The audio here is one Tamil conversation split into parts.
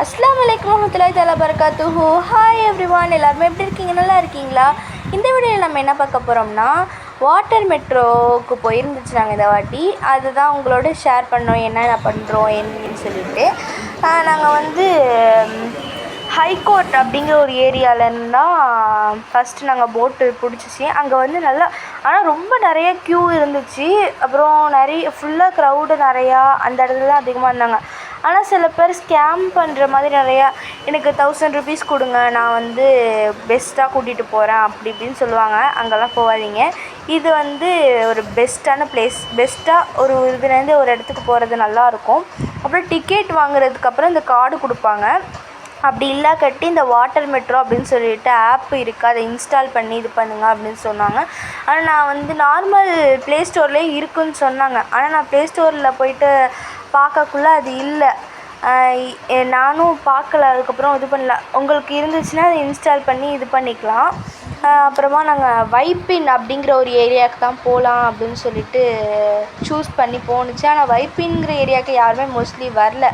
அஸ்ஸலாமு அலைக்கும் வரஹ்மத்துல்லாஹி தஆலா பரகாத்துஹு. ஹாய் எவ்ரிவான், எல்லாருமே எப்படி இருக்கீங்க? நல்லா இருக்கீங்களா? இந்த வீடியோவில் நம்ம என்ன பார்க்க போகிறோம்னா, வாட்டர் மெட்ரோவுக்கு போயிருந்துச்சு நாங்கள் இந்த வாட்டி. அதுதான் உங்களோட ஷேர் பண்ணோம், என்னென்ன பண்ணுறோம் என்னன்னு சொல்லிட்டு. நாங்கள் வந்து ஹைகோர்ட் அப்படிங்கிற ஒரு ஏரியாவிலேருந்து தான் ஃபஸ்ட்டு நாங்கள் போட்டு பிடிச்சிச்சு. அங்கே வந்து நல்லா, ஆனால் ரொம்ப நிறைய க்யூ இருந்துச்சு. அப்புறம் நிறைய ஃபுல்லாக க்ரௌடு நிறையா அந்த இடத்துல தான் அதிகமாக இருந்தாங்க. ஆனால் சில பேர் ஸ்கேம் பண்ணுற மாதிரி நிறையா, எனக்கு 1000 ருபீஸ் கொடுங்க, நான் வந்து பெஸ்ட்டாக கூட்டிகிட்டு போகிறேன் அப்படி இப்படின்னு சொல்லுவாங்க. அங்கெல்லாம் போகாதீங்க. இது வந்து ஒரு பெஸ்ட்டான ப்ளேஸ். பெஸ்ட்டாக ஒரு இதுலேருந்து ஒரு இடத்துக்கு போகிறது நல்லாயிருக்கும். அப்புறம் டிக்கெட் வாங்குறதுக்கப்புறம் இந்த கார்டு கொடுப்பாங்க. அப்படி இல்லாக்கட்டி இந்த வாட்டர் மெட்ரோ அப்படின்னு சொல்லிட்டு ஆப் இருக்குது, அதை இன்ஸ்டால் பண்ணி இது பண்ணுங்க அப்படின்னு சொன்னாங்க. ஆனால் நான் வந்து நார்மல் ப்ளே ஸ்டோர்லேயே இருக்குதுன்னு சொன்னாங்க. ஆனால் நான் ப்ளே ஸ்டோரில் போயிட்டு பார்க்கக்குள்ளே அது இல்லை. நானும் பார்க்கல, அதுக்கப்புறம் இது பண்ணல. உங்களுக்கு இருந்துச்சுன்னா அதை இன்ஸ்டால் பண்ணி இது பண்ணிக்கலாம். அப்புறமா நாங்கள் வைப்பின் அப்படிங்கிற ஒரு ஏரியாவுக்கு தான் போகலாம் அப்படின்னு சொல்லிட்டு சூஸ் பண்ணி போணுச்சு. ஆனால் வைப்பின்ங்கிற ஏரியாவுக்கு யாருமே மோஸ்ட்லி வரல.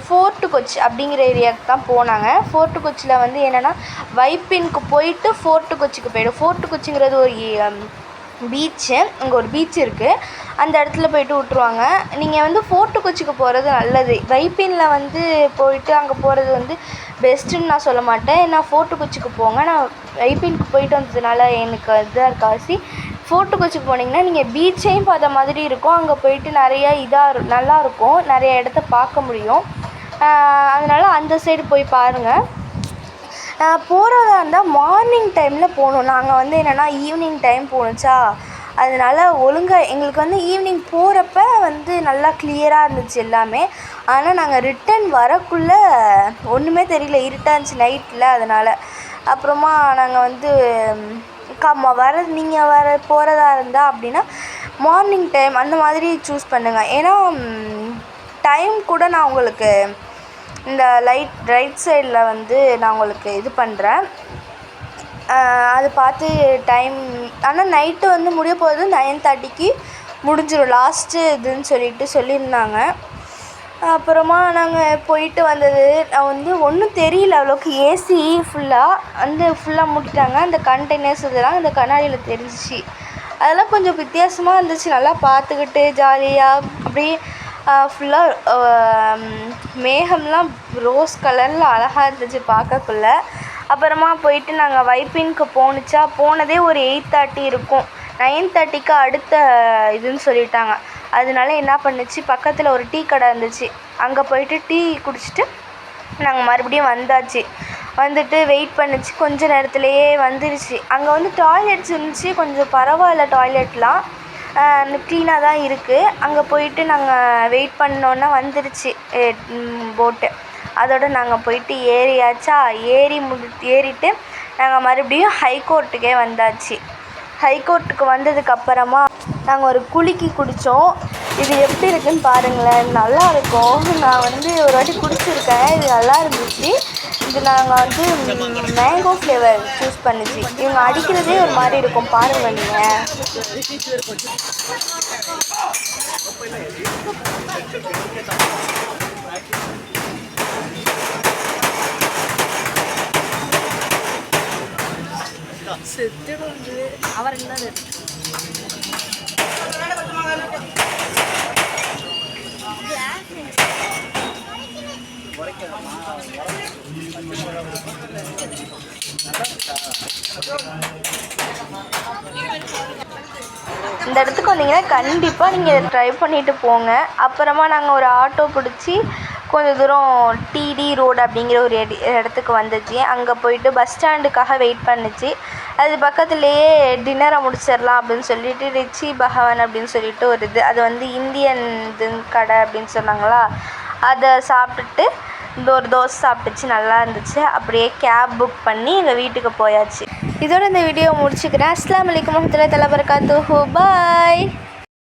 ஃபோர்ட்டு கொச்சி அப்படிங்கிற ஏரியாவுக்கு தான் போனாங்க. ஃபோர்ட்டு கொச்சியில் வந்து என்னென்னா, வைப்பின்க்கு போயிட்டு ஃபோர்ட்டு கொச்சிக்கு போய்டும். ஃபோர்ட்டு கொச்சிங்கிறது ஒரு பீச்சு. அங்கே ஒரு பீச் இருக்குது, அந்த இடத்துல போய்ட்டு விட்ருவாங்க. நீங்கள் வந்து ஃபோர்ட்டு கொச்சிக்கு போகிறது நல்லது. வைப்பினில் வந்து போயிட்டு அங்கே போகிறது வந்து பெஸ்ட்டுன்னு நான் சொல்ல மாட்டேன். ஏன்னா ஃபோர்ட்டு கொச்சிக்கு போங்க. நான் வைப்பினுக்கு போயிட்டு வந்ததுனால எனக்கு இதாக இருக்காசி. ஃபோர்ட்டு கொச்சிக்கு போனீங்கன்னா நீங்கள் பீச்சையும் பார்த்த மாதிரி இருக்கும். அங்கே போயிட்டு நிறையா நல்லாயிருக்கும், நிறைய இடத்த பார்க்க முடியும். அதனால் அந்த சைடு போய் பாருங்கள். போகிறதா இருந்தால் மார்னிங் டைமில் போகணும். நாங்கள் வந்து என்னென்னா ஈவினிங் டைம் போணுச்சா, அதனால் ஒழுங்காக எங்களுக்கு வந்து ஈவினிங் போகிறப்ப வந்து நல்லா கிளியராக இருந்துச்சு எல்லாமே. ஆனால் நாங்கள் ரிட்டன் வரக்குள்ளே ஒன்றுமே தெரியல, இருட்டாக இருந்துச்சு நைட்டில். அதனால் அப்புறமா நாங்கள் வந்து நீங்கள் போகிறதா இருந்தால் அப்படின்னா மார்னிங் டைம் அந்த மாதிரி சூஸ் பண்ணுங்கள். ஏன்னா டைம் கூட நான் உங்களுக்கு இந்த ரைட் சைடில் வந்து நான் உங்களுக்கு இது பண்ணுறேன், அது பார்த்து டைம். ஆனால் நைட்டு வந்து முடிய போகிறது 9:30க்கு முடிஞ்சிடும் லாஸ்ட்டு இதுன்னு சொல்லியிருந்தாங்க. அப்புறமா நாங்கள் போயிட்டு வந்தது, நான் வந்து ஒன்றும் தெரியல அவ்வளோக்கு. ஏசி ஃபுல்லாக மூடிட்டாங்க. அந்த கண்டெய்னர்ஸ் இதெல்லாம் அந்த கண்ணாடியில் தெரிஞ்சிச்சு. அதெல்லாம் கொஞ்சம் வித்தியாசமாக இருந்துச்சு. நல்லா பார்த்துக்கிட்டு ஜாலியாக அப்படியே ஃபுல்லாக மேகம்லாம் ரோஸ் கலரில் அழகாக இருந்துச்சு பார்க்கக்குள்ள. அப்புறமா போயிட்டு நாங்கள் வைப்பின்க்கு போனதே ஒரு 8:30 இருக்கும். 9:30க்கு அடுத்த இதுன்னு சொல்லிட்டாங்க. அதனால என்ன பண்ணுச்சு, பக்கத்தில் ஒரு டீ கடை இருந்துச்சு, அங்கே போயிட்டு டீ குடிச்சிட்டு நாங்கள் மறுபடியும் வந்துட்டு வெயிட் பண்ணிச்சு. கொஞ்ச நேரத்துலையே வந்துருச்சு. அங்கே வந்து டாய்லெட்ஸ் இருந்துச்சு, கொஞ்சம் பரவாயில்ல, டாய்லெட்லாம் க்ளீனாக தான் இருக்குது. அங்கே போயிட்டு நாங்கள் வெயிட் பண்ணோன்னே வந்துருச்சு போட்டு. அதோடு நாங்கள் போயிட்டு ஏறிட்டு நாங்கள் மறுபடியும் ஹைகோர்ட்டுக்கே வந்தாச்சு. ஹைகோர்ட்டுக்கு வந்ததுக்கப்புறமா நாங்கள் ஒரு குலுக்கி குடித்தோம். இது எப்படி இருக்குதுன்னு பாருங்களேன், நல்லாயிருக்கும். நான் வந்து ஒரு வாட்டி குடிச்சிருக்கேன், இது நல்லா இருந்துச்சு. இது நாங்கள் வந்து மேங்கோ ஃப்ளேவர் சூஸ் பண்ணிச்சு. இவங்க அடிக்கிறதே ஒரு மாதிரி இருக்கும், பாருங்கள் நீங்கள். அவர் என்னது இந்த இடத்துக்கு வந்தீங்கன்னா கண்டிப்பாக நீங்கள் இதை ட்ரை பண்ணிவிட்டு போங்க. அப்புறமா நாங்கள் ஒரு ஆட்டோ பிடிச்சி கொஞ்சம் தூரம் டிடி ரோடு அப்படிங்கிற ஒரு இடத்துக்கு வந்துச்சு. அங்கே போயிட்டு பஸ் ஸ்டாண்டுக்காக வெயிட் பண்ணிச்சு. அது பக்கத்துலேயே டின்னரை முடிச்சிடலாம் அப்படின்னு சொல்லிட்டு ரிச்சி பகவான் அப்படின்னு சொல்லிட்டு ஒரு அது வந்து இந்தியன் கடை அப்படின்னு சொன்னாங்களா, அதை சாப்பிட்டுட்டு ஒரு தோசை சாப்பிட்டுச்சு, நல்லா இருந்துச்சு. அப்படியே கேப் புக் பண்ணி எங்கள் வீட்டுக்கு போயாச்சு. இதோட இந்த வீடியோ முடிச்சுக்கிறேன். அஸ்ஸலாமு அலைக்கும் வரஹ்மத்துல்லாஹி தஆலா பரகாத்துஹு. பாய்.